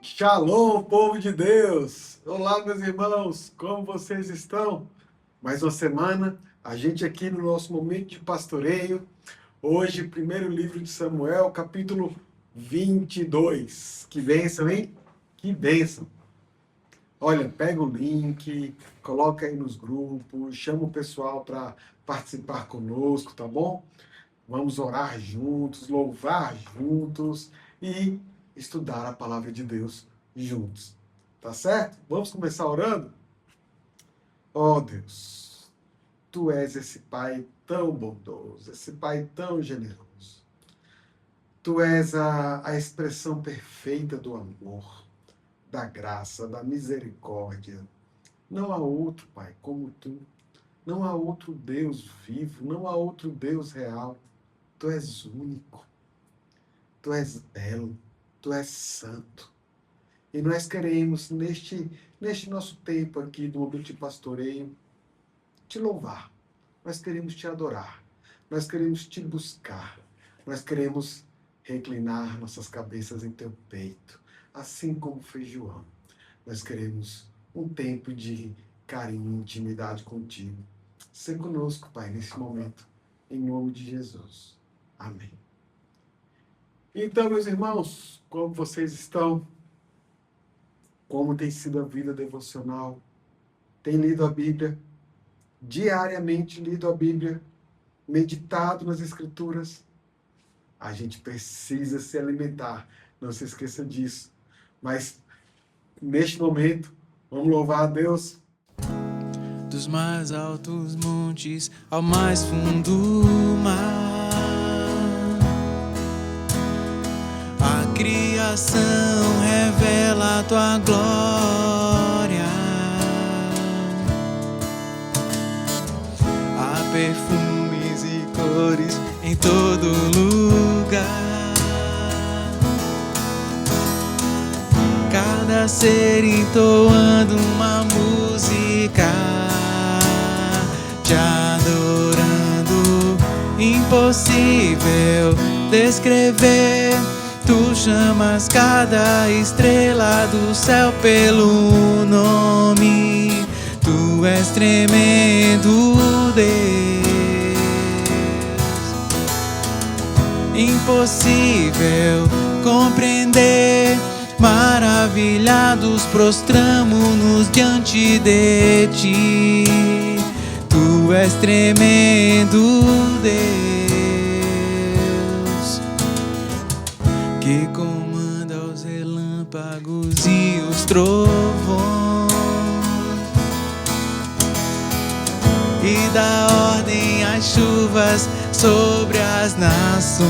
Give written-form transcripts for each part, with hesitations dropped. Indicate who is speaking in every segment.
Speaker 1: Shalom, povo de Deus! Olá, meus irmãos, como vocês estão? Mais uma semana, a gente aqui no nosso momento de pastoreio. Hoje, primeiro livro de Samuel, capítulo 22. Que bênção, hein? Que bênção! Olha, pega o link, coloca aí nos grupos, chama o pessoal para participar conosco, tá bom? Vamos orar juntos, louvar juntos e estudar a palavra de Deus juntos. Tá certo? Vamos começar orando? Oh Deus, Tu és esse Pai tão bondoso, esse Pai tão generoso. Tu és a expressão perfeita do amor, da graça, da misericórdia. Não há outro Pai como Tu. Não há outro Deus vivo, não há outro Deus real. Tu és único, Tu és belo, Tu és santo. E nós queremos, neste nosso tempo aqui do momento de pastoreio, te louvar. Nós queremos te adorar. Nós queremos te buscar. Nós queremos reclinar nossas cabeças em teu peito, assim como fez João. Nós queremos um tempo de carinho, intimidade contigo. Seja conosco, Pai, nesse momento, em nome de Jesus. Amém. Então, meus irmãos, como vocês estão? Como tem sido a vida devocional? Tem lido a Bíblia? Diariamente lido a Bíblia? Meditado nas Escrituras? A gente precisa se alimentar, não se esqueça disso. Mas, neste momento, vamos louvar a Deus.
Speaker 2: Dos mais altos montes ao mais fundo mar, a criação revela a tua glória. Há perfumes e cores em todo lugar. Cada ser entoando uma música, te adorando. Impossível descrever. Tu chamas cada estrela do céu pelo nome. Tu és tremendo, Deus. Impossível compreender. Maravilhados prostramo-nos diante de ti. Tu és tremendo, Deus, que comanda os relâmpagos e os trovões, e dá ordem às chuvas sobre as nações,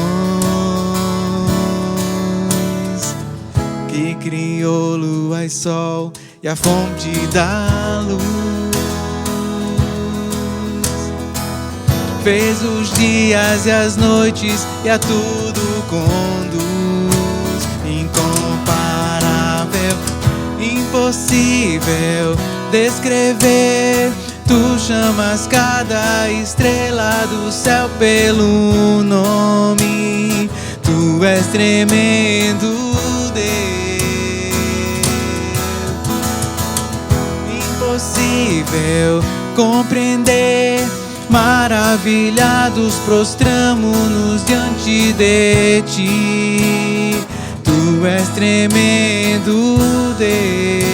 Speaker 2: que criou lua e sol e a fonte da luz, fez os dias e as noites e a tudo conduz. Incomparável, impossível descrever. Tu chamas cada estrela do céu pelo nome. Tu és tremendo, Deus. Impossível compreender. Maravilhados prostramo-nos diante de ti. Tu és tremendo, Deus.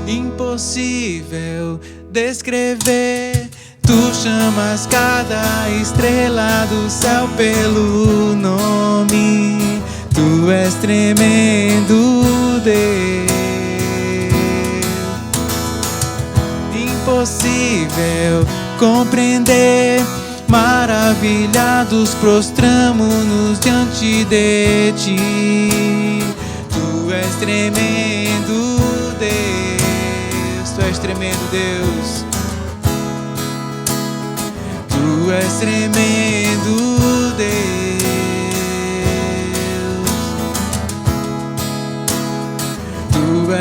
Speaker 2: Impossível descrever. Tu chamas cada estrela do céu pelo nome. Tu és tremendo, Deus. Impossível compreender. Maravilhados prostramo-nos diante de ti. Tu és tremendo, Deus. Tu és tremendo, Deus. Tu és tremendo, Deus.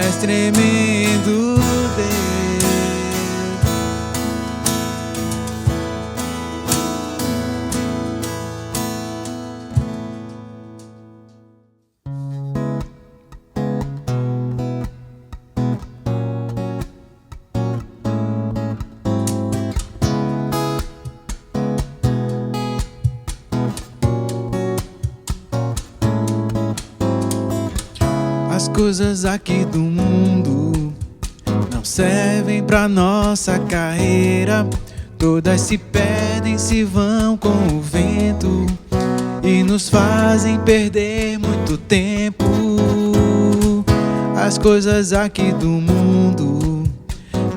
Speaker 2: és tremendo Deus. As coisas aqui do mundo não servem pra nossa carreira. Todas se perdem, se vão com o vento e nos fazem perder muito tempo. As coisas aqui do mundo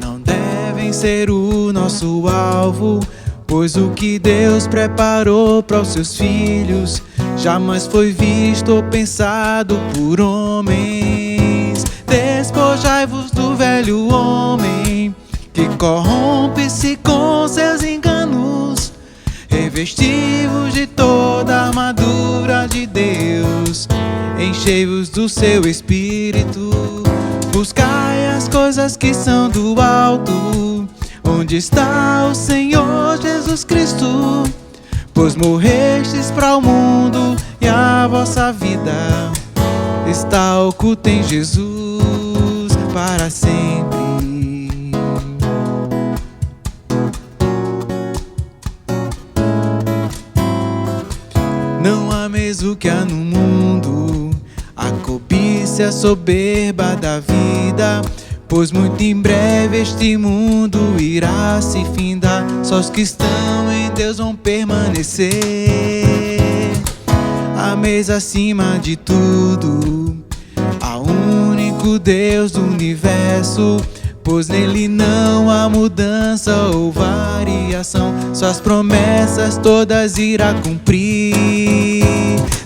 Speaker 2: não devem ser o nosso alvo, pois o que Deus preparou para os seus filhos jamais foi visto ou pensado por homens. Despojai-vos do velho homem que corrompe-se com seus enganos. Revesti-vos de toda a armadura de Deus. Enchei-vos do seu espírito. Buscai as coisas que são do alto, onde está o Senhor Jesus Cristo. Pois morrestes para o mundo e a vossa vida está oculta em Jesus para sempre. Não ameis o que há no mundo, a cobiça, a soberba da vida, pois muito em breve este mundo irá se findar. Só os que estão em Deus vão permanecer. Ameis acima de tudo ao único Deus do universo, pois nele não há mudança ou variação. Suas promessas todas irá cumprir.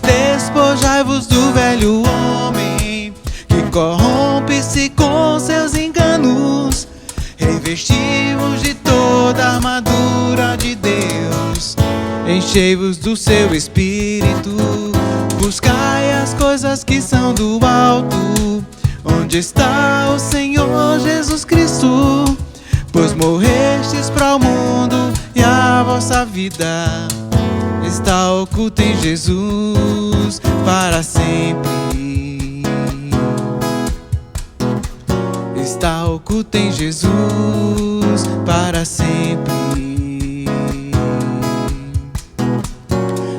Speaker 2: Despojai-vos do velho homem que corrompe-se com seus enganos. Revesti-vos de toda a armadura de Deus. Enchei-vos do seu espírito. Buscai as coisas que são do alto, onde está o Senhor Jesus Cristo. Pois morrestes para o mundo e a vossa vida está oculta em Jesus para sempre. Está oculta em Jesus para sempre.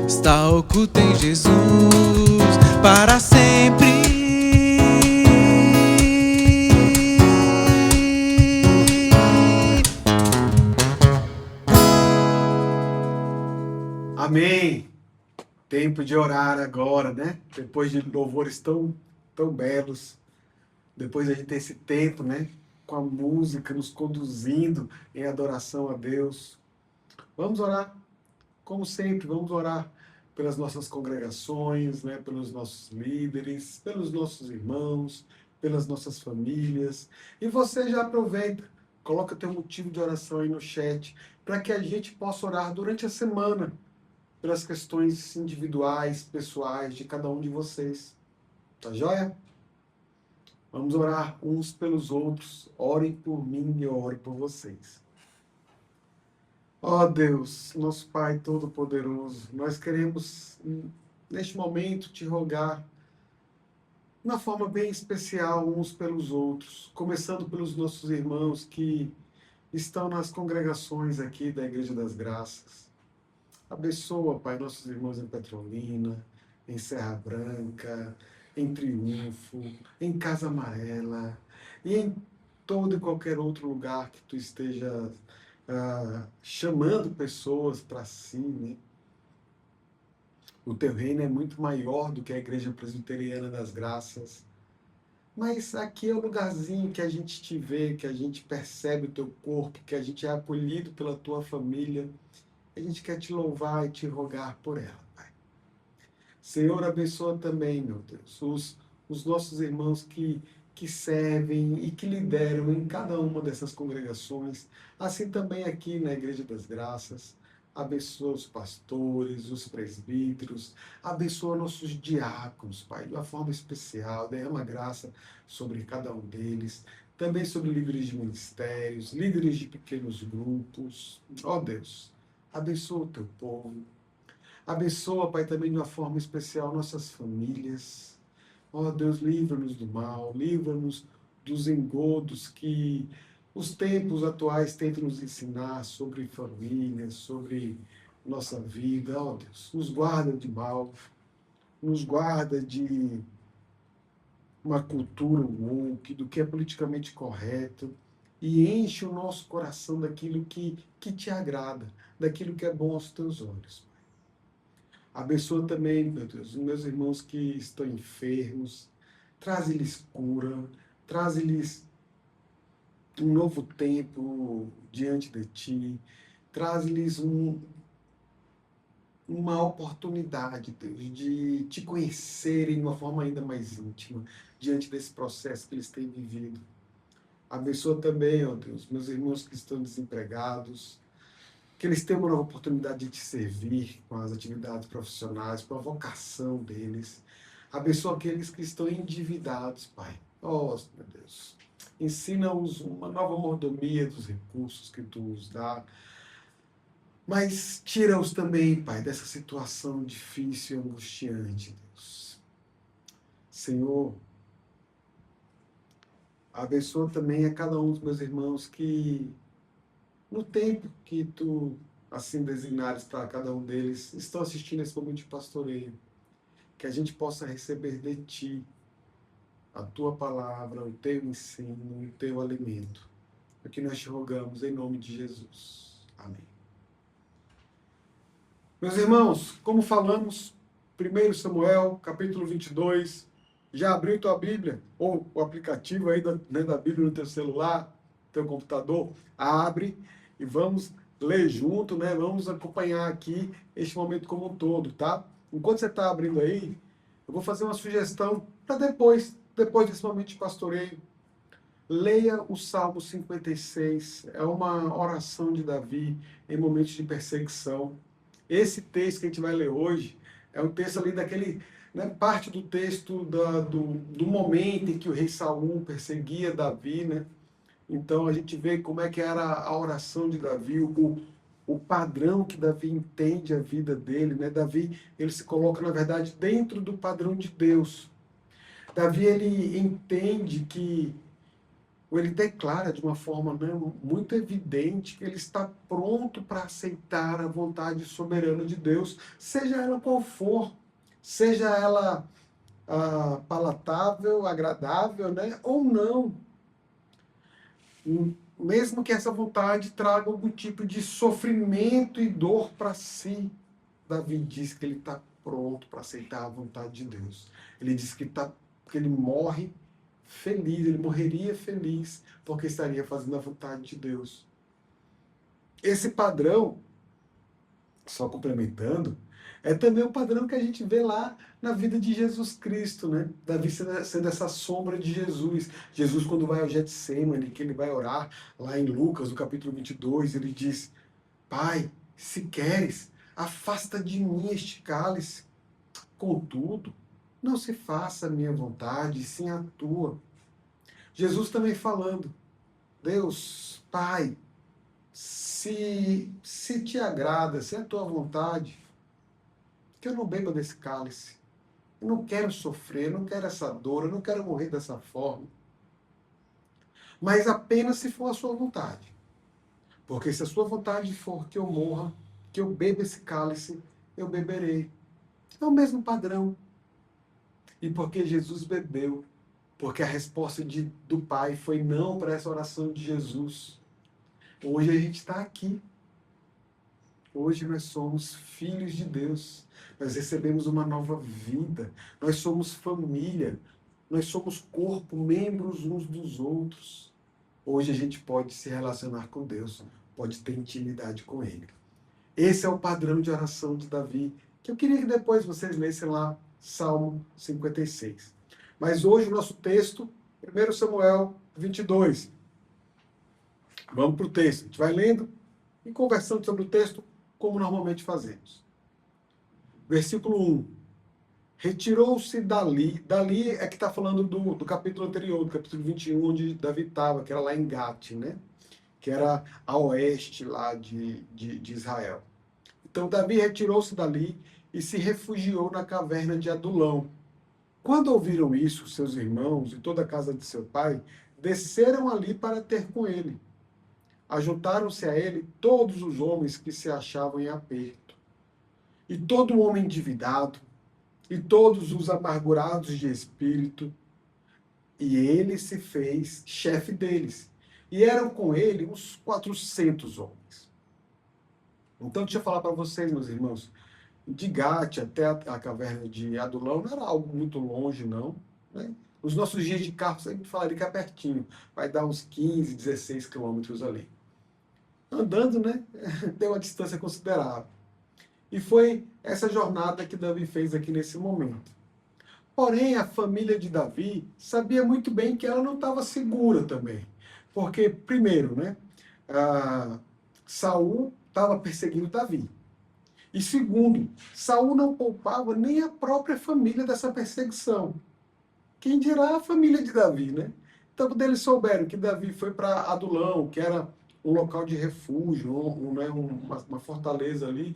Speaker 2: Está oculta em Jesus para sempre.
Speaker 1: Amém. Tempo de orar agora, né? Depois de louvores tão belos. Depois a gente ter esse tempo, né? Com a música nos conduzindo em adoração a Deus. Vamos orar. Como sempre, vamos orar pelas nossas congregações, né? Pelos nossos líderes, pelos nossos irmãos, pelas nossas famílias. E você já aproveita, coloca teu motivo de oração aí no chat, para que a gente possa orar durante a semana pelas questões individuais, pessoais de cada um de vocês. Tá joia? Vamos orar uns pelos outros. Orem por mim e eu oro por vocês. Ó Deus, nosso Pai Todo-Poderoso, nós queremos, neste momento, te rogar de uma forma bem especial uns pelos outros, começando pelos nossos irmãos que estão nas congregações aqui da Igreja das Graças. Abençoa, Pai, nossos irmãos em Petrolina, em Serra Branca, em Triunfo, em Casa Amarela e em todo e qualquer outro lugar que tu esteja chamando pessoas para si, né? O teu reino é muito maior do que a Igreja Presbiteriana das Graças. Mas aqui é o lugarzinho que a gente te vê, que a gente percebe o teu corpo, que a gente é acolhido pela tua família. A gente quer te louvar e te rogar por ela, Pai. Senhor, abençoa também, meu Deus, os nossos irmãos que servem e que lideram em cada uma dessas congregações, assim também aqui na Igreja das Graças. Abençoa os pastores, os presbíteros, abençoa nossos diáconos, Pai, de uma forma especial, derrama graça sobre cada um deles, também sobre líderes de ministérios, líderes de pequenos grupos. Ó Deus, abençoa o teu povo, abençoa, Pai, também de uma forma especial nossas famílias. Ó Deus, livra-nos do mal, livra-nos dos engodos que os tempos atuais tentam nos ensinar sobre família, sobre nossa vida. Ó Deus, nos guarda de mal, nos guarda de uma cultura woke, do que é politicamente correto, e enche o nosso coração daquilo que te agrada, daquilo que é bom aos teus olhos. Abençoa também, meu Deus, os meus irmãos que estão enfermos, traze-lhes cura, traze-lhes um novo tempo diante de ti, traz-lhes uma oportunidade, Deus, de te conhecerem de uma forma ainda mais íntima, diante desse processo que eles têm vivido. Abençoa também, ó Deus, meus irmãos que estão desempregados, que eles tenham uma nova oportunidade de te servir com as atividades profissionais, com a vocação deles. Abençoa aqueles que estão endividados, Pai. Ó, meu Deus, ensina-os uma nova mordomia dos recursos que tu os dá, mas tira-os também, Pai, dessa situação difícil e angustiante, Deus. Senhor, abençoa também a cada um dos meus irmãos que, no tempo que tu assim designares para cada um deles, estão assistindo esse momento de pastoreio, que a gente possa receber de ti a tua palavra, o teu ensino, o teu alimento. É o que nós te rogamos em nome de Jesus. Amém. Meus irmãos, como falamos, 1 Samuel, capítulo 22, já abriu tua Bíblia, ou o aplicativo aí da Bíblia no teu celular, teu computador, abre e vamos ler junto, né? Vamos acompanhar aqui este momento como um todo, tá? Enquanto você está abrindo aí, eu vou fazer uma sugestão para depois desse momento de pastoreio. Leia o Salmo 56, é uma oração de Davi em momentos de perseguição. Esse texto que a gente vai ler hoje é um texto ali daquele, né, parte do texto do momento em que o rei Saul perseguia Davi, né? Então a gente vê como é que era a oração de Davi, o padrão que Davi entende a vida dele, né? Davi, ele se coloca, na verdade, dentro do padrão de Deus. Davi, ele entende que, ou ele declara de uma forma, né, muito evidente que ele está pronto para aceitar a vontade soberana de Deus, seja ela qual for, seja ela palatável, agradável, né, ou não. Mesmo que essa vontade traga algum tipo de sofrimento e dor para si, Davi diz que ele está pronto para aceitar a vontade de Deus. Ele diz que ele morre feliz, ele morreria feliz, porque estaria fazendo a vontade de Deus. Esse padrão, só complementando, é também o padrão que a gente vê lá na vida de Jesus Cristo, né? Davi sendo essa sombra de Jesus. Jesus, quando vai ao Getsemane, que ele vai orar, lá em Lucas, no capítulo 22, ele diz: Pai, se queres, afasta de mim este cálice. Contudo, não se faça a minha vontade, sim a tua. Jesus também falando: Deus, Pai, se te agrada, se é a tua vontade, que eu não beba desse cálice. Eu não quero sofrer, eu não quero essa dor, eu não quero morrer dessa forma. Mas apenas se for a sua vontade. Porque se a sua vontade for que eu morra, que eu beba esse cálice, eu beberei. É o mesmo padrão. E porque Jesus bebeu, porque a resposta do Pai foi não para essa oração de Jesus, hoje a gente está aqui. Hoje nós somos filhos de Deus. Nós recebemos uma nova vida. Nós somos família. Nós somos corpo, membros uns dos outros. Hoje a gente pode se relacionar com Deus, pode ter intimidade com Ele. Esse é o padrão de oração de Davi, que eu queria que depois vocês lessem lá, Salmo 56. Mas hoje o nosso texto, 1 Samuel 22. Vamos para o texto. A gente vai lendo e conversando sobre o texto como normalmente fazemos. Versículo 1. Retirou-se dali. Dali é que está falando do capítulo anterior, do capítulo 21, onde Davi estava, que era lá em Gate, né? Que era a oeste lá de Israel. Então Davi retirou-se dali e se refugiou na caverna de Adulão. Quando ouviram isso, seus irmãos e toda a casa de seu pai desceram ali para ter com ele. Ajuntaram-se a ele todos os homens que se achavam em aperto, e todo homem endividado, e todos os amargurados de espírito, e ele se fez chefe deles. E eram com ele uns 400 homens. Então, deixa eu falar para vocês, meus irmãos, de Gate até a caverna de Adulão não era algo muito longe, não. Né? Nos nossos dias de carro, sempre falaria que é pertinho. Vai dar uns 15, 16 quilômetros ali. Andando, né? Tem uma distância considerável. E foi essa jornada que Davi fez aqui nesse momento. Porém, a família de Davi sabia muito bem que ela não estava segura também. Porque, primeiro, né? Saul estava perseguindo Davi. E segundo, Saul não poupava nem a própria família dessa perseguição. Quem dirá a família de Davi, né? Então, quando eles souberam que Davi foi para Adulão, que era um local de refúgio, uma fortaleza ali,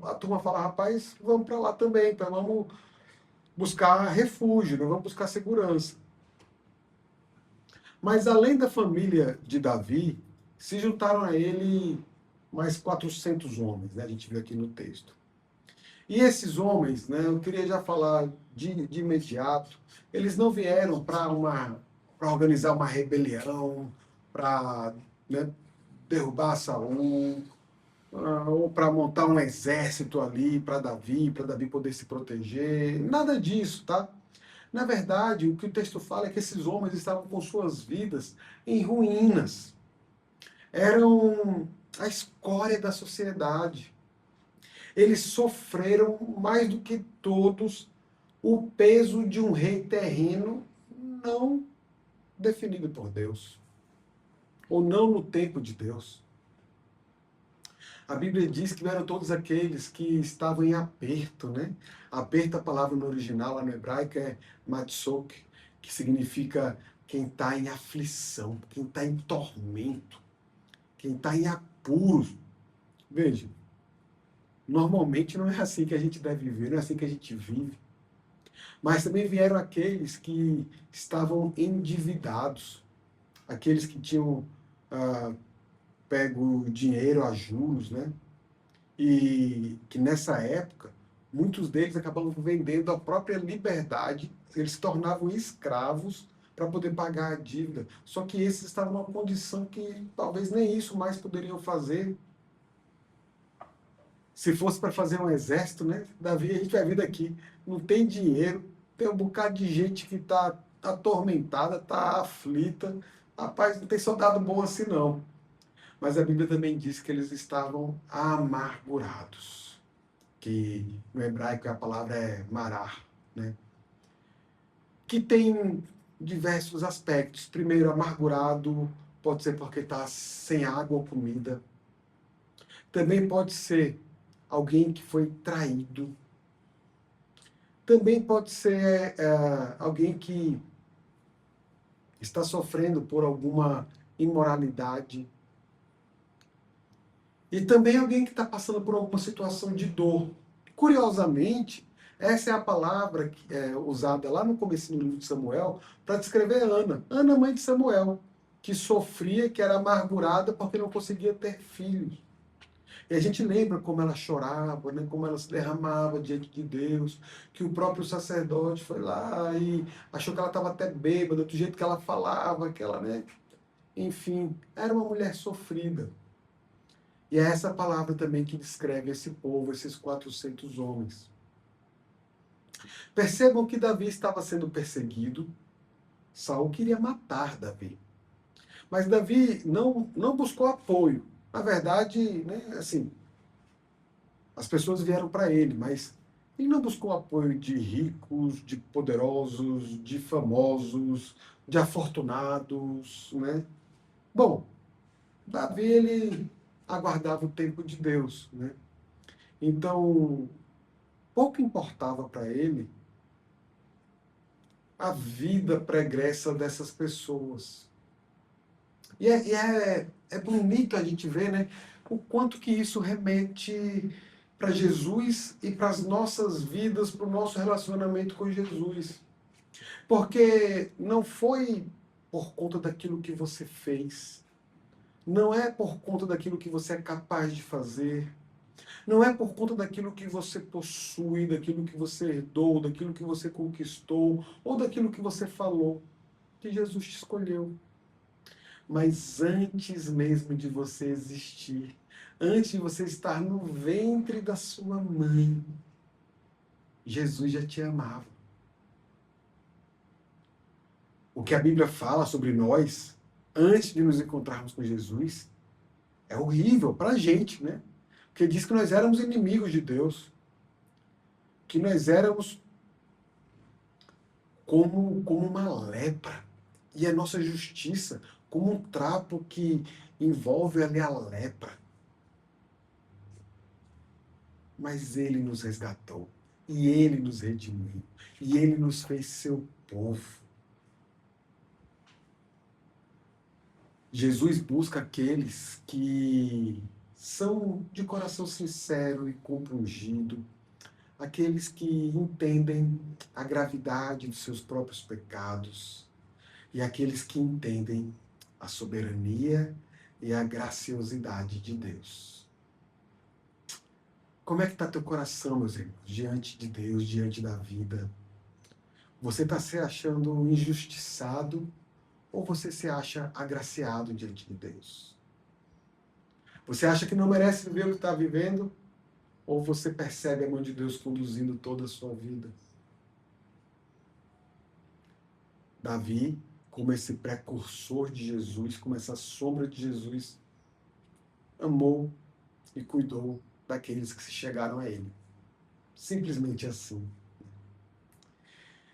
Speaker 1: a turma fala, rapaz, vamos para lá também, então vamos buscar refúgio, não vamos buscar segurança. Mas além da família de Davi, se juntaram a ele mais 400 homens, né? A gente viu aqui no texto. E esses homens, né, eu queria já falar de imediato, eles não vieram para organizar uma rebelião, para, né, derrubar Saul, ou para montar um exército ali para Davi poder se proteger. Nada disso, tá? Na verdade, o que o texto fala é que esses homens estavam com suas vidas em ruínas. Eram a escória da sociedade. Eles sofreram mais do que todos o peso de um rei terreno não definido por Deus, ou não no tempo de Deus. A Bíblia diz que eram todos aqueles que estavam em aperto, né? Aperto, a palavra no original, lá no hebraico, é matsok, que significa quem está em aflição, quem está em tormento, quem está em apuros. Veja, normalmente não é assim que a gente deve viver, não é assim que a gente vive. Mas também vieram aqueles que estavam endividados, aqueles que tinham pego dinheiro a juros, né? E que nessa época, muitos deles acabavam vendendo a própria liberdade, eles se tornavam escravos para poder pagar a dívida. Só que esses estavam numa condição que talvez nem isso mais poderiam fazer. Se fosse para fazer um exército, né? Davi, a gente vai ver daqui, não tem dinheiro, tem um bocado de gente que está atormentada, está aflita. Rapaz, não tem soldado bom assim não. Mas a Bíblia também diz que eles estavam amargurados, que no hebraico a palavra é marar, né? Que tem diversos aspectos. Primeiro, amargurado pode ser porque está sem água ou comida. Também pode ser alguém que foi traído. Também pode ser alguém que está sofrendo por alguma imoralidade. E também alguém que está passando por alguma situação de dor. Curiosamente, essa é a palavra que é usada lá no começo do livro de Samuel para descrever Ana. Ana, mãe de Samuel, que sofria, que era amargurada porque não conseguia ter filhos. E a gente lembra como ela chorava, né, como ela se derramava diante de Deus, que o próprio sacerdote foi lá e achou que ela estava até bêbada, do jeito que ela falava, que ela, né? Enfim, era uma mulher sofrida. E é essa palavra também que descreve esse povo, esses 400 homens. Percebam que Davi estava sendo perseguido. Saul queria matar Davi. Mas Davi não buscou apoio. Na verdade, né, assim, as pessoas vieram para ele, mas ele não buscou apoio de ricos, de poderosos, de famosos, de afortunados, né? Bom, Davi, ele aguardava o tempo de Deus, né? Então, pouco importava para ele a vida pregressa dessas pessoas. É bonito a gente ver, né, o quanto que isso remete para Jesus e para as nossas vidas, para o nosso relacionamento com Jesus. Porque não foi por conta daquilo que você fez, não é por conta daquilo que você é capaz de fazer, não é por conta daquilo que você possui, daquilo que você herdou, daquilo que você conquistou, ou daquilo que você falou, que Jesus te escolheu. Mas antes mesmo de você existir, antes de você estar no ventre da sua mãe, Jesus já te amava. O que a Bíblia fala sobre nós, antes de nos encontrarmos com Jesus, é horrível para a gente, né? Porque diz que nós éramos inimigos de Deus, que nós éramos como uma lepra, e a nossa justiça como um trapo que envolve ali a lepra. Mas ele nos resgatou, e ele nos redimiu, e ele nos fez seu povo. Jesus busca aqueles que são de coração sincero e compungido, aqueles que entendem a gravidade dos seus próprios pecados e aqueles que entendem a soberania e a graciosidade de Deus. Como é que está teu coração, meus irmãos, diante de Deus, diante da vida? Você está se achando injustiçado ou você se acha agraciado diante de Deus? Você acha que não merece viver o que está vivendo? Ou você percebe a mão de Deus conduzindo toda a sua vida? Davi, como esse precursor de Jesus, como essa sombra de Jesus, amou e cuidou daqueles que se chegaram a ele. Simplesmente assim.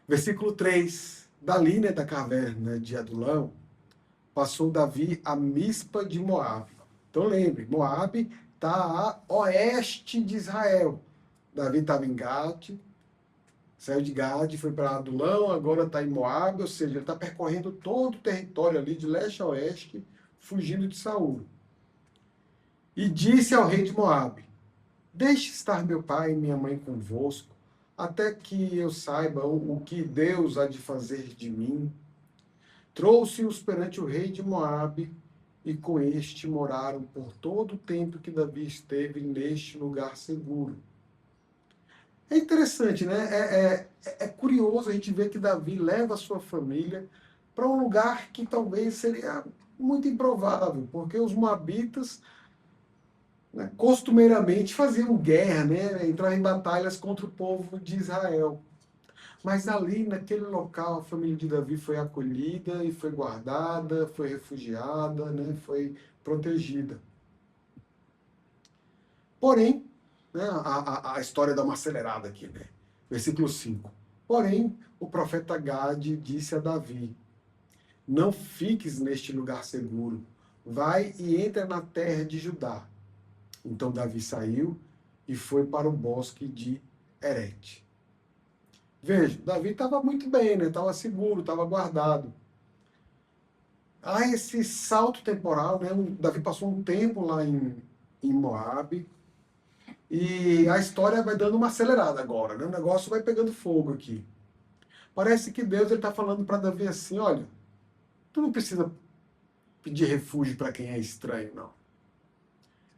Speaker 1: Versículo 3. Dali, né, da caverna de Adulão, passou Davi a Mispa de Moabe. Então lembre, Moabe está a oeste de Israel. Davi estava em Gade, saiu de Gade, foi para Adulão, agora está em Moabe, ou seja, ele está percorrendo todo o território ali de leste a oeste, fugindo de Saul. E disse ao rei de Moabe: deixe estar meu pai e minha mãe convosco, até que eu saiba o que Deus há de fazer de mim. Trouxe-os perante o rei de Moabe, e com este moraram por todo o tempo que Davi esteve neste lugar seguro. É interessante, né? É curioso a gente ver que Davi leva a sua família para um lugar que talvez seria muito improvável, porque os moabitas, né, costumeiramente faziam guerra, né? Entravam em batalhas contra o povo de Israel. Mas ali, naquele local, a família de Davi foi acolhida e foi guardada, foi refugiada, né? Foi protegida. Porém, né, a história dá uma acelerada aqui, né? Versículo 5. Porém, o profeta Gade disse a Davi: não fiques neste lugar seguro, vai e entra na terra de Judá. Então Davi saiu e foi para o bosque de Herete. Veja, Davi estava muito bem, né? Estava seguro, estava guardado. Há esse salto temporal, né? Davi passou um tempo lá em Moabe, e a história vai dando uma acelerada agora, né? O negócio vai pegando fogo aqui. Parece que Deus está falando para Davi assim: olha, tu não precisa pedir refúgio para quem é estranho, não.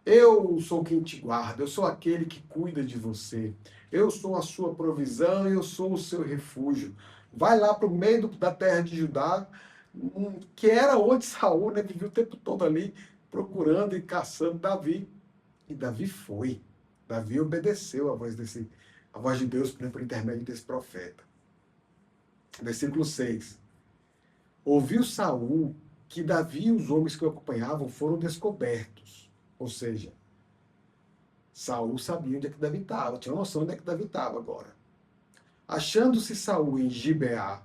Speaker 1: Eu sou quem te guarda, eu sou aquele que cuida de você. Eu sou a sua provisão, eu sou o seu refúgio. Vai lá para o meio da terra de Judá, que era onde Saul, né, vivia o tempo todo ali, procurando e caçando Davi. E Davi foi. Davi obedeceu a voz de Deus, né, por intermédio desse profeta. Versículo 6. Ouviu Saul que Davi e os homens que o acompanhavam foram descobertos. Ou seja, Saul sabia onde é que Davi estava, tinha noção onde é que Davi estava agora. Achando-se Saul em Gibeá,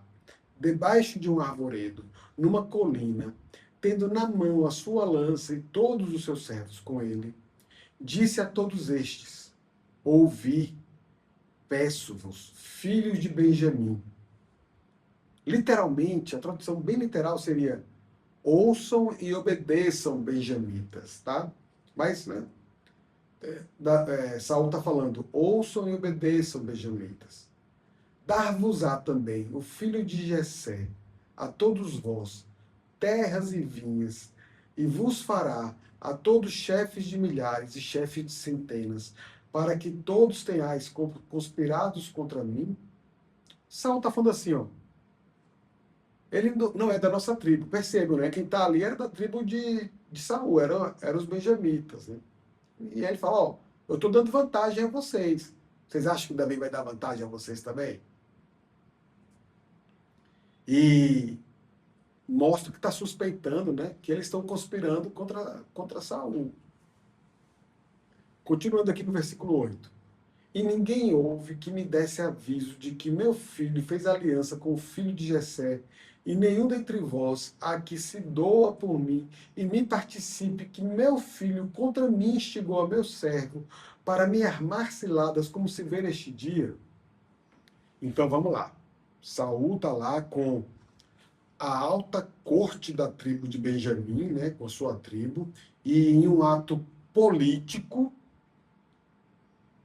Speaker 1: debaixo de um arvoredo, numa colina, tendo na mão a sua lança e todos os seus servos com ele, disse a todos estes: ouvi, peço-vos, filhos de Benjamim. Literalmente, a tradução bem literal seria: ouçam e obedeçam, benjamitas, tá? Mas, né, Saul está falando: ouçam e obedeçam, benjamitas. Dar-vos-á também o filho de Jessé, a todos vós, terras e vinhas, e vos fará a todos chefes de milhares e chefes de centenas, para que todos tenhais conspirados contra mim. Saul está falando assim, ó. Ele não é da nossa tribo, percebam, né? Quem está ali era da tribo de Saul, eram os benjamitas, né? E aí ele fala, ó, eu estou dando vantagem a vocês. Vocês acham que Davi vai dar vantagem a vocês também? E mostra que está suspeitando, né? Que eles estão conspirando contra Saul. Continuando aqui no versículo 8. E ninguém houve que me desse aviso de que meu filho fez aliança com o filho de Jessé, e nenhum dentre vós a que se doa por mim e me participe que meu filho contra mim instigou a meu servo para me armar ciladas como se vê neste dia. Então vamos lá. Saul está lá com a alta corte da tribo de Benjamim, né, com a sua tribo, e em um ato político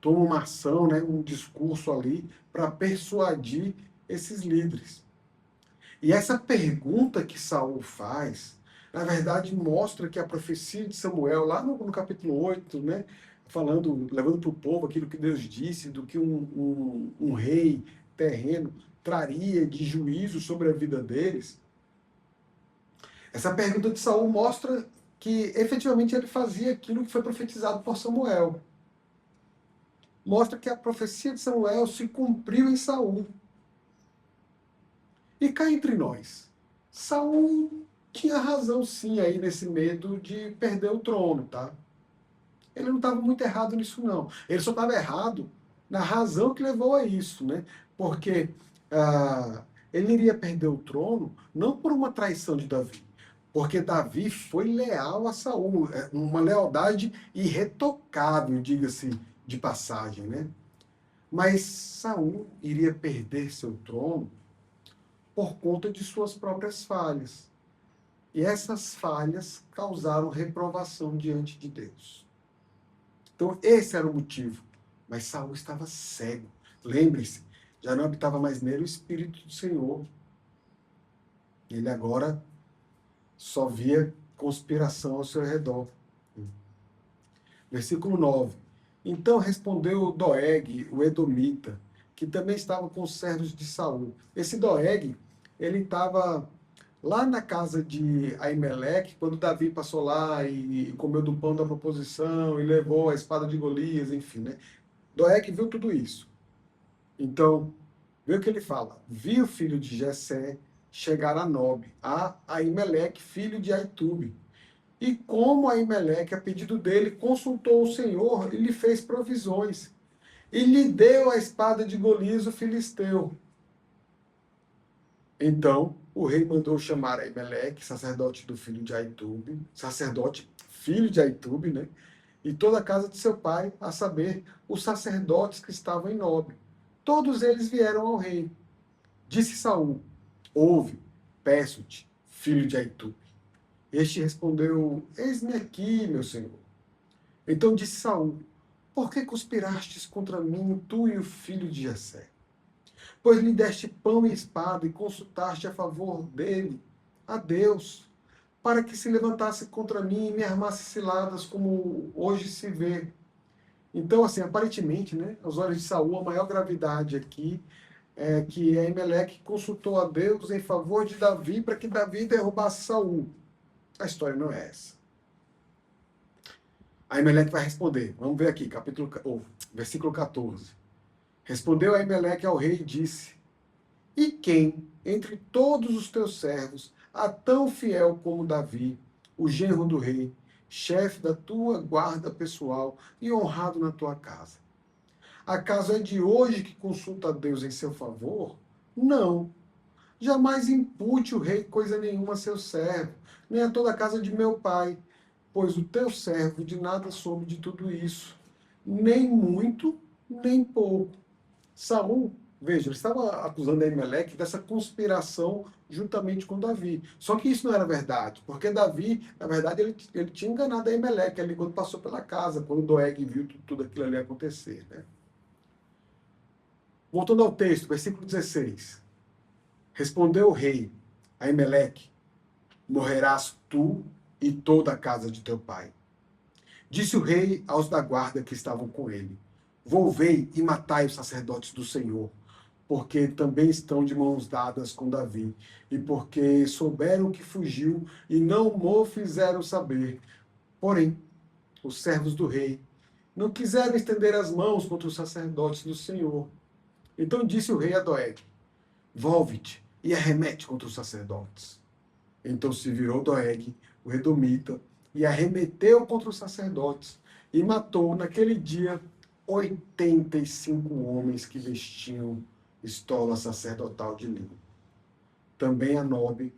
Speaker 1: toma uma ação, né, um discurso ali para persuadir esses líderes. E essa pergunta que Saul faz, na verdade, mostra que a profecia de Samuel, lá no capítulo 8, né, falando, levando para o povo aquilo que Deus disse, do que um rei terreno traria de juízo sobre a vida deles. Essa pergunta de Saul mostra que efetivamente ele fazia aquilo que foi profetizado por Samuel. Mostra que a profecia de Samuel se cumpriu em Saul. E cá entre nós, Saul tinha razão sim aí nesse medo de perder o trono, tá? Ele não estava muito errado nisso não. Ele só estava errado na razão que levou a isso, né? Porque ele iria perder o trono não por uma traição de Davi, porque Davi foi leal a Saul, uma lealdade irretocável, diga-se de passagem, né? Mas Saul iria perder seu trono por conta de suas próprias falhas. E essas falhas causaram reprovação diante de Deus. Então esse era o motivo. Mas Saul estava cego. Lembre-se, já não habitava mais nele o Espírito do Senhor. Ele agora só via conspiração ao seu redor. Versículo 9. Então respondeu Doeg, o Edomita, que também estava com os servos de Saul. Esse Doeg, ele estava lá na casa de Aimeleque, quando Davi passou lá e comeu do pão da proposição e levou a espada de Golias, enfim, né? Doeg viu tudo isso. Então, vê o que ele fala. Vi o filho de Jessé chegar a Nob, a Aimeleque, filho de Aitube. E como Aimeleque, a pedido dele, consultou o Senhor e lhe fez provisões. E lhe deu a espada de Golias, o filisteu. Então, o rei mandou chamar Aimeleque, sacerdote do filho de Aitube, sacerdote, filho de Aitube, né? E toda a casa de seu pai, a saber, os sacerdotes que estavam em Nob. Todos eles vieram ao rei. Disse Saul: ouve, peço-te, filho de Aitube. Este respondeu: eis-me aqui, meu senhor. Então disse Saul: por que conspirastes contra mim, tu e o filho de Jessé? Pois lhe deste pão e espada e consultaste a favor dele, a Deus, para que se levantasse contra mim e me armasse ciladas, como hoje se vê. Então, assim, aparentemente, né, aos olhos de Saul, a maior gravidade aqui é que Aimeleque consultou a Deus em favor de Davi para que Davi derrubasse Saul. A história não é essa. Aimeleque vai responder. Vamos ver aqui, versículo 14. Respondeu Aimeleque ao rei e disse: e quem, entre todos os teus servos, há tão fiel como Davi, o genro do rei, chefe da tua guarda pessoal e honrado na tua casa? Acaso é de hoje que consulta a Deus em seu favor? Não. Jamais impute o rei coisa nenhuma a seu servo, nem a toda a casa de meu pai, pois o teu servo de nada soube de tudo isso, nem muito, nem pouco. Saul, veja, ele estava acusando Aimeleque dessa conspiração juntamente com Davi. Só que isso não era verdade, porque Davi, na verdade, ele tinha enganado Aimeleque ali quando passou pela casa, quando Doeg viu tudo aquilo ali acontecer. Né? Voltando ao texto, versículo 16. Respondeu o rei a Aimeleque: morrerás tu e toda a casa de teu pai. Disse o rei aos da guarda que estavam com ele: volvei e matai os sacerdotes do Senhor, porque também estão de mãos dadas com Davi, e porque souberam que fugiu e não mo fizeram saber. Porém, os servos do rei não quiseram estender as mãos contra os sacerdotes do Senhor. Então disse o rei a Doeg: volve-te e arremete contra os sacerdotes. Então se virou Doeg, o edomita, e arremeteu contra os sacerdotes, e matou naquele dia 85 homens que vestiam estola sacerdotal de linho. Também a Nobe,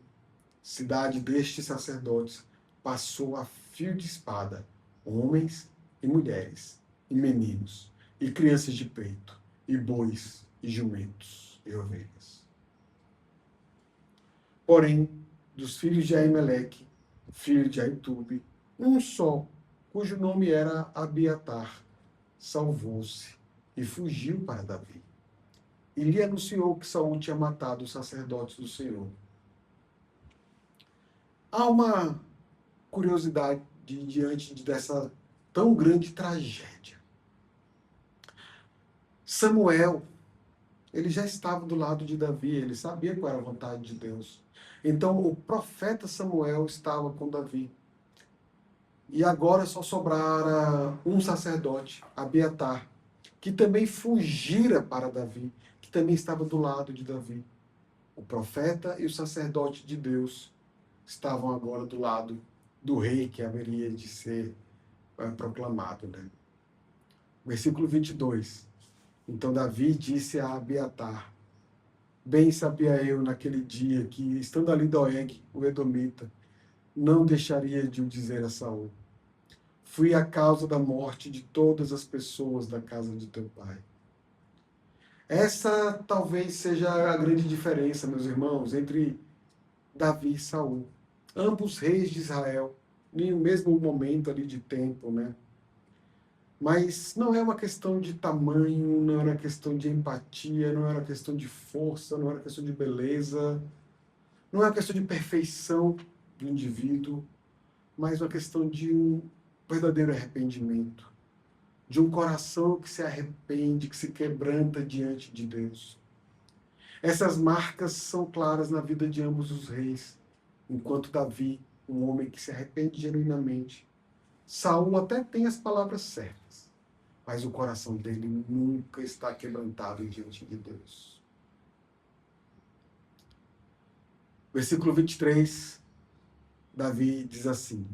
Speaker 1: cidade destes sacerdotes, passou a fio de espada, homens e mulheres, e meninos, e crianças de peito, e bois, e jumentos, e ovelhas. Porém, dos filhos de Aimeleque, filho de Aitube, um só, cujo nome era Abiatar, salvou-se e fugiu para Davi. E lhe anunciou que Saul tinha matado os sacerdotes do Senhor. Há uma curiosidade diante dessa tão grande tragédia. Samuel, ele já estava do lado de Davi, ele sabia qual era a vontade de Deus. Então o profeta Samuel estava com Davi. E agora só sobrara um sacerdote, Abiatar, que também fugira para Davi, que também estava do lado de Davi. O profeta e o sacerdote de Deus estavam agora do lado do rei que haveria de ser proclamado. Né? Versículo 22. Então Davi disse a Abiatar: bem sabia eu naquele dia que, estando ali Doeg, o edomita, não deixaria de o dizer a Saul: fui a causa da morte de todas as pessoas da casa de teu pai. Essa talvez seja a grande diferença, meus irmãos, entre Davi e Saul. Ambos reis de Israel, no mesmo momento ali de tempo, né? Mas não é uma questão de tamanho, não era questão de empatia, não era questão de força, não era questão de beleza, não é uma questão de perfeição do indivíduo, mas uma questão de um verdadeiro arrependimento, de um coração que se arrepende, que se quebranta diante de Deus. Essas marcas são claras na vida de ambos os reis, enquanto Davi, um homem que se arrepende genuinamente. Saul até tem as palavras certas, mas o coração dele nunca está quebrantado diante de Deus. Versículo 23, Davi diz assim: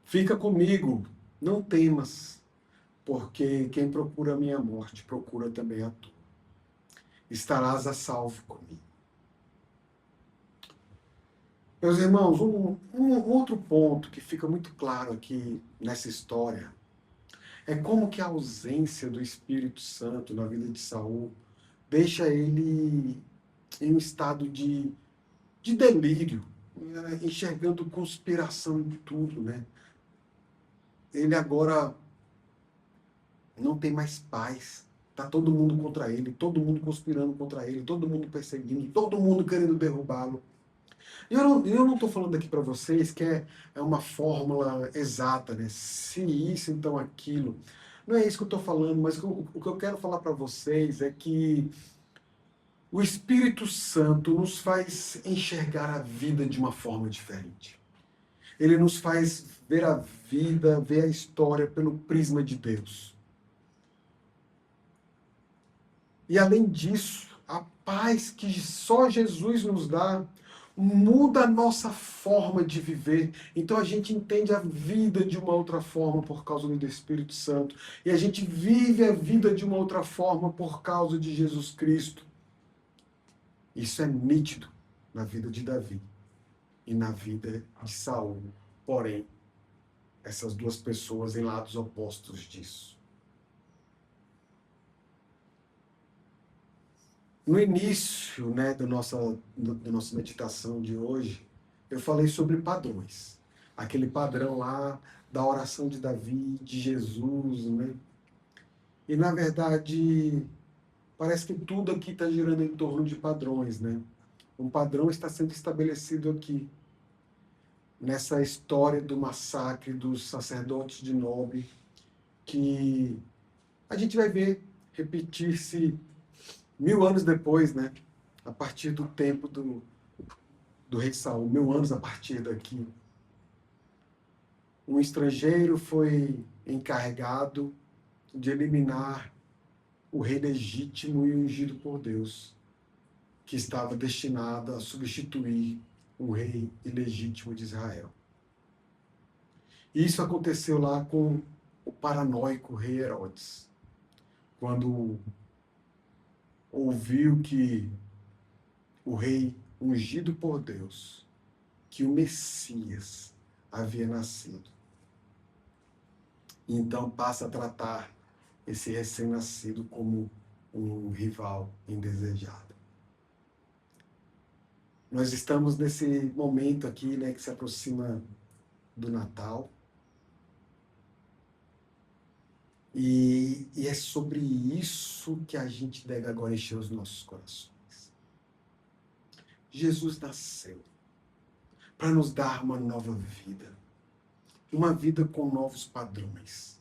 Speaker 1: fica comigo, não temas, porque quem procura a minha morte, procura também a tua. Estarás a salvo comigo. Meus irmãos, um outro ponto que fica muito claro aqui nessa história é como que a ausência do Espírito Santo na vida de Saul deixa ele em um estado de delírio, enxergando conspiração em tudo, né? Ele agora não tem mais paz. Está todo mundo contra ele, todo mundo conspirando contra ele, todo mundo perseguindo, todo mundo querendo derrubá-lo. Eu não estou falando aqui para vocês que é uma fórmula exata, né? Se isso, então aquilo. Não é isso que eu estou falando, mas o que eu quero falar para vocês é que o Espírito Santo nos faz enxergar a vida de uma forma diferente. Ele nos faz ver a vida, ver a história pelo prisma de Deus. E além disso, a paz que só Jesus nos dá muda a nossa forma de viver. Então a gente entende a vida de uma outra forma por causa do Espírito Santo. E a gente vive a vida de uma outra forma por causa de Jesus Cristo. Isso é nítido na vida de Davi e na vida de Saul. Porém, essas duas pessoas em lados opostos disso. No início, né, da nossa meditação de hoje, eu falei sobre padrões. Aquele padrão lá da oração de Davi, de Jesus, né? E, na verdade, parece que tudo aqui está girando em torno de padrões, né? Um padrão está sendo estabelecido aqui, nessa história do massacre dos sacerdotes de Nob, que a gente vai ver repetir-se 1000 anos depois, né? A partir do tempo do rei Saul, 1000 anos a partir daqui. Um estrangeiro foi encarregado de eliminar o rei legítimo e ungido por Deus, que estava destinado a substituir um rei ilegítimo de Israel. E isso aconteceu lá com o paranoico rei Herodes, quando ouviu que o rei ungido por Deus, que o Messias havia nascido. E então passa a tratar esse recém-nascido como um rival indesejado. Nós estamos nesse momento aqui, né, que se aproxima do Natal. E é sobre isso que a gente deve agora encher os nossos corações. Jesus nasceu para nos dar uma nova vida. Uma vida com novos padrões.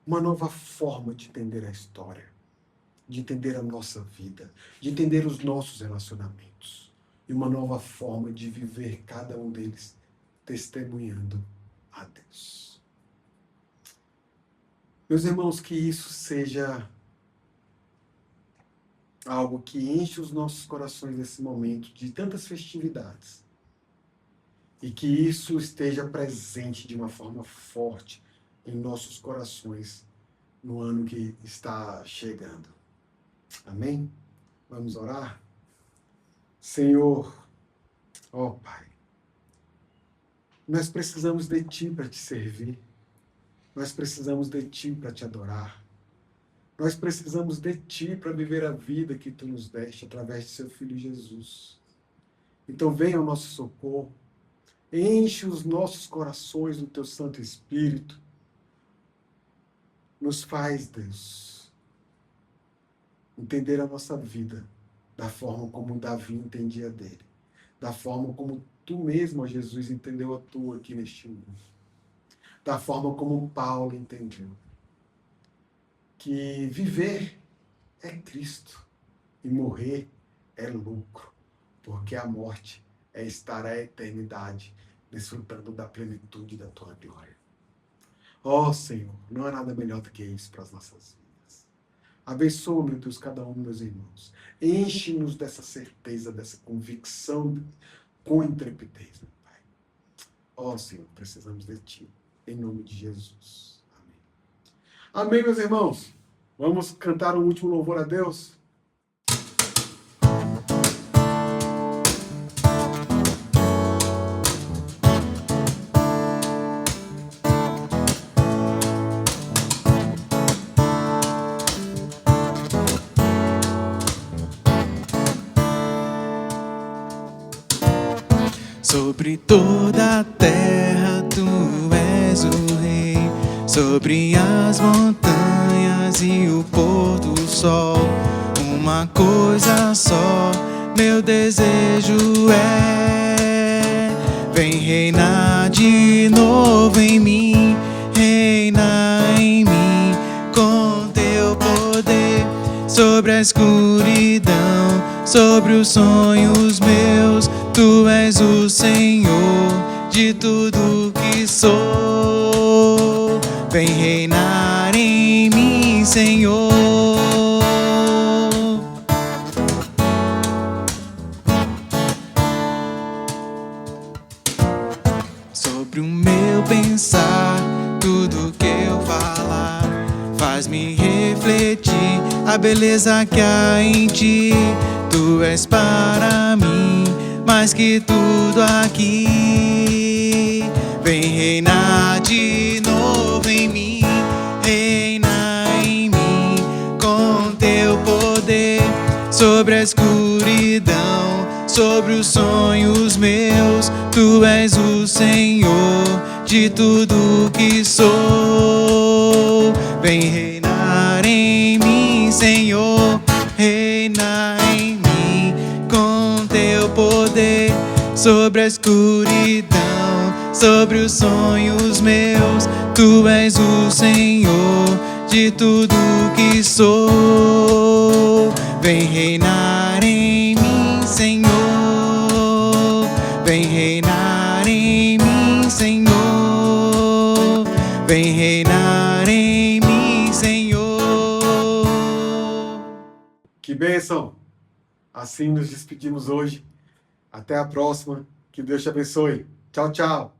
Speaker 1: Uma nova forma de entender a história. De entender a nossa vida. De entender os nossos relacionamentos. E uma nova forma de viver cada um deles testemunhando a Deus. Meus irmãos, que isso seja algo que enche os nossos corações nesse momento de tantas festividades. E que isso esteja presente de uma forma forte em nossos corações no ano que está chegando. Amém? Vamos orar? Senhor, ó Pai, nós precisamos de Ti para te servir. Nós precisamos de Ti para te adorar. Nós precisamos de Ti para viver a vida que Tu nos deste através de Seu Filho Jesus. Então venha ao nosso socorro. Enche os nossos corações do Teu Santo Espírito. Nos faz, Deus, entender a nossa vida da forma como Davi entendia dele. Da forma como Tu mesmo, Jesus, entendeu a Tua aqui neste mundo. Da forma como Paulo entendeu. Que viver é Cristo e morrer é lucro. Porque a morte é estar a eternidade desfrutando da plenitude da Tua glória. Ó Senhor, não há nada melhor do que isso para as nossas vidas. Abençoa, meu Deus, cada um dos meus irmãos. Enche-nos dessa certeza, dessa convicção com intrepidez, meu Pai. Ó Senhor, precisamos de Ti. Em nome de Jesus. Amém. Amém, meus irmãos. Vamos cantar um último louvor a Deus?
Speaker 2: Sobre toda a terra Tu és o Rei, sobre as montanhas e o pôr do sol. Uma coisa só, meu desejo é: vem reinar de novo em mim, reina em mim com Teu poder sobre a escuridão, sobre os sonhos meus. Tu és o Senhor de tudo que sou. Vem reinar em mim, Senhor. Sobre o meu pensar, tudo que eu falar, faz-me refletir a beleza que há em Ti. Tu és para mim mais que tudo aqui. Vem reinar de novo em mim, reina em mim com teu poder sobre a escuridão, sobre os sonhos meus. Tu és o Senhor de tudo que sou. Vem reinar em mim, Senhor, reina em mim com teu poder sobre a escuridão, sobre os sonhos meus. Tu és o Senhor de tudo que sou. Vem reinar em mim, Senhor. Vem reinar em mim, Senhor. Vem reinar em mim, Senhor.
Speaker 1: Que bênção! Assim nos despedimos hoje. Até a próxima. Que Deus te abençoe. Tchau, tchau.